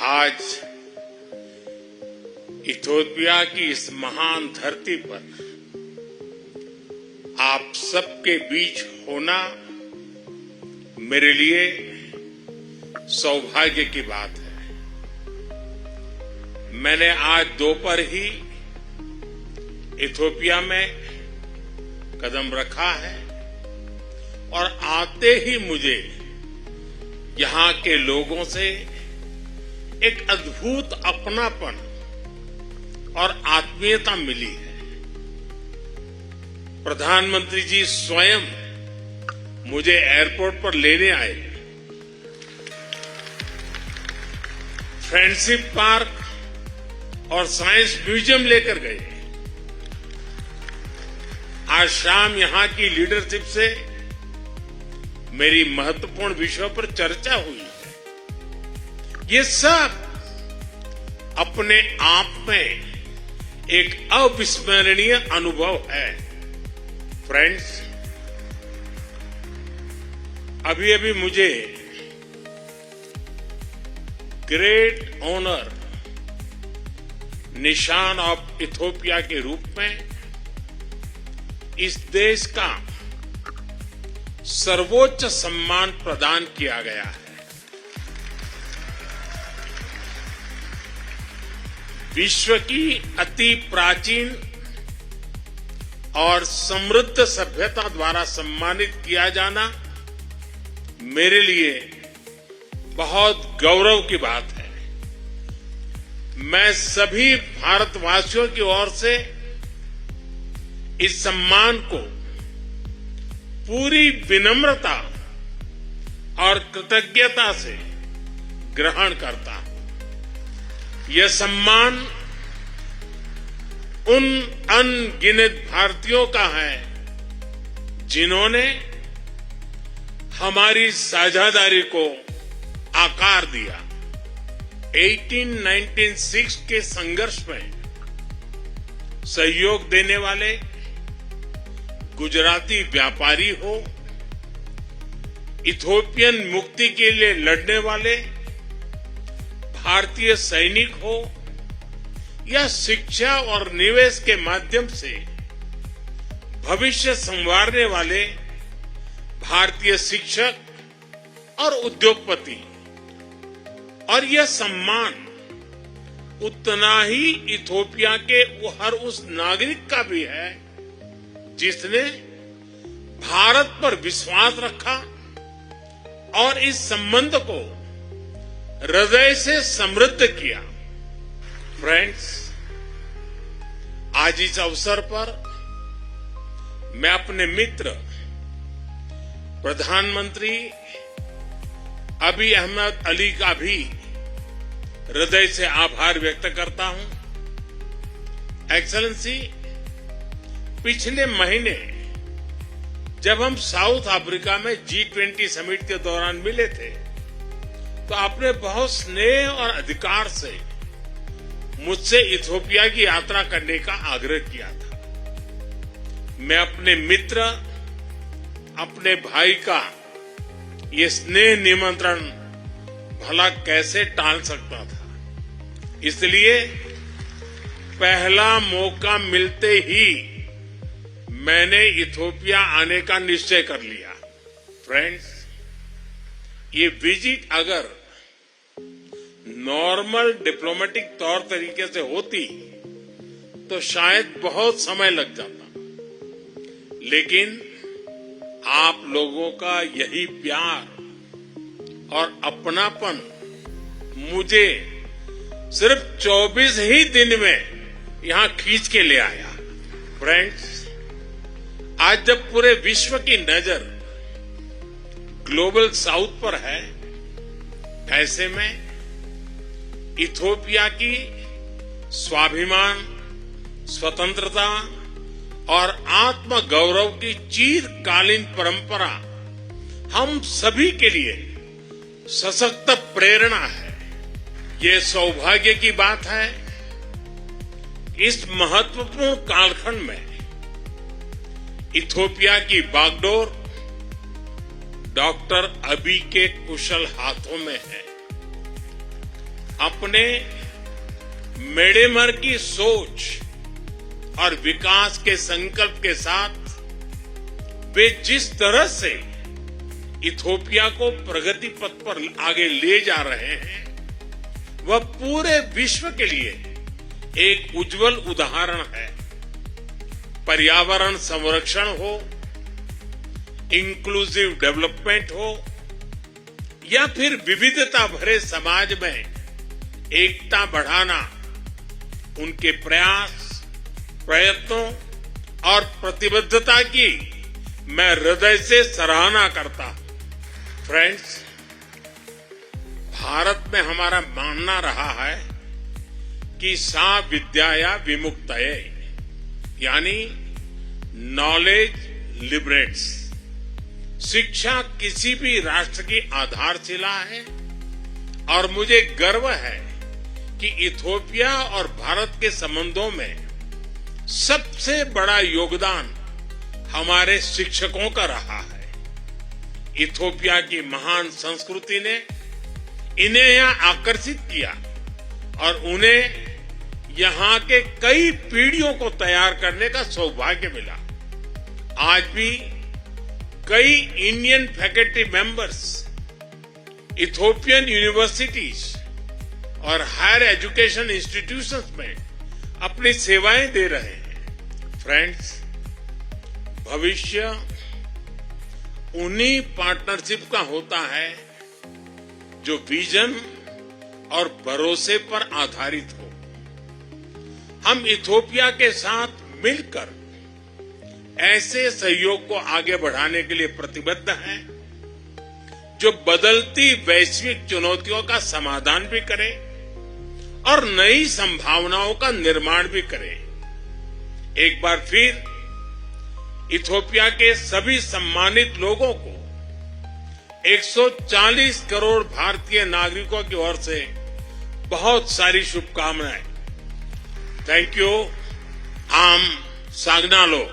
आज इथियोपिया की इस महान धरती पर आप सबके बीच होना मेरे लिए सौभाग्य की बात है। मैंने आज दोपहर ही इथियोपिया में कदम रखा है और आते ही मुझे यहां के लोगों से एक अद्भुत अपनापन और आत्मीयता मिली है। प्रधानमंत्री जी स्वयं मुझे एयरपोर्ट पर लेने आए, फ्रेंडशिप पार्क और साइंस म्यूजियम लेकर गए। आज शाम यहां की लीडरशिप से मेरी महत्वपूर्ण विषयों पर चर्चा हुई है। ये सब अपने आप में एक अविस्मरणीय अनुभव है। फ्रेंड्स, अभी अभी मुझे ग्रेट ऑनर निशान ऑफ इथियोपिया के रूप में इस देश का सर्वोच्च सम्मान प्रदान किया गया है। विश्व की अति प्राचीन और समृद्ध सभ्यता द्वारा सम्मानित किया जाना मेरे लिए बहुत गौरव की बात है। मैं सभी भारतवासियों की ओर से इस सम्मान को पूरी विनम्रता और कृतज्ञता से ग्रहण करता हूं। यह सम्मान उन अनगिनत भारतीयों का है जिन्होंने हमारी साझेदारी को आकार दिया। 1896 के संघर्ष में सहयोग देने वाले गुजराती व्यापारी हो, इथियोपियन मुक्ति के लिए लड़ने वाले भारतीय सैनिक हो या शिक्षा और निवेश के माध्यम से भविष्य संवारने वाले भारतीय शिक्षक और उद्योगपति, और यह सम्मान उतना ही इथियोपिया के हर उस नागरिक का भी है जिसने भारत पर विश्वास रखा और इस संबंध को हृदय से समृद्ध किया। फ्रेंड्स, आज इस अवसर पर मैं अपने मित्र प्रधानमंत्री अबी अहमद अली का भी हृदय से आभार व्यक्त करता हूं। एक्सेलेंसी, पिछले महीने जब हम साउथ अफ्रीका में G20 समिट के दौरान मिले थे तो आपने बहुत स्नेह और अधिकार से मुझसे इथियोपिया की यात्रा करने का आग्रह किया था। मैं अपने मित्र, अपने भाई का ये स्नेह निमंत्रण भला कैसे टाल सकता था। इसलिए पहला मौका मिलते ही मैंने इथियोपिया आने का निश्चय कर लिया। फ्रेंड्स, ये विजिट अगर नॉर्मल डिप्लोमेटिक तौर तरीके से होती तो शायद बहुत समय लग जाता, लेकिन आप लोगों का यही प्यार और अपनापन मुझे सिर्फ 24 ही दिन में यहां खींच के ले आया। फ्रेंड्स, आज जब पूरे विश्व की नजर ग्लोबल साउथ पर है, ऐसे में इथियोपिया की स्वाभिमान, स्वतंत्रता और आत्म गौरव की चिरकालीन परंपरा हम सभी के लिए सशक्त प्रेरणा है। ये सौभाग्य की बात है इस महत्वपूर्ण कालखंड में इथियोपिया की बागडोर डॉक्टर अबी के कुशल हाथों में है। अपने मेडेमर की सोच और विकास के संकल्प के साथ वे जिस तरह से इथोपिया को प्रगति पथ पर आगे ले जा रहे हैं वह पूरे विश्व के लिए एक उज्जवल उदाहरण है। पर्यावरण संरक्षण हो, इंक्लूसिव डेवलपमेंट हो या फिर विविधता भरे समाज में एकता बढ़ाना, उनके प्रयास, प्रयत्नों और प्रतिबद्धता की मैं हृदय से सराहना करता हूं। फ्रेंड्स, भारत में हमारा मानना रहा है कि सा विद्याया विमुक्तये, यानी नॉलेज लिबरेट्स। शिक्षा किसी भी राष्ट्र की आधारशिला है और मुझे गर्व है कि इथोपिया और भारत के संबंधों में सबसे बड़ा योगदान हमारे शिक्षकों का रहा है। इथोपिया की महान संस्कृति ने इन्हें यहां आकर्षित किया और उन्हें यहां के कई पीढ़ियों को तैयार करने का सौभाग्य मिला। आज भी कई Indian faculty members Ethiopian universities और हायर एजुकेशन इंस्टीट्यूशंस में अपनी सेवाएं दे रहे हैं। फ्रेंड्स, भविष्य उन्हीं पार्टनरशिप का होता है जो विजन और भरोसे पर आधारित हो। हम इथोपिया के साथ मिलकर ऐसे सहयोग को आगे बढ़ाने के लिए प्रतिबद्ध हैं जो बदलती वैश्विक चुनौतियों का समाधान भी करे और नई संभावनाओं का निर्माण भी करे। एक बार फिर इथोपिया के सभी सम्मानित लोगों को 140 करोड़ भारतीय नागरिकों की ओर से बहुत सारी शुभकामनाएं। Thank you. आम सागनालो।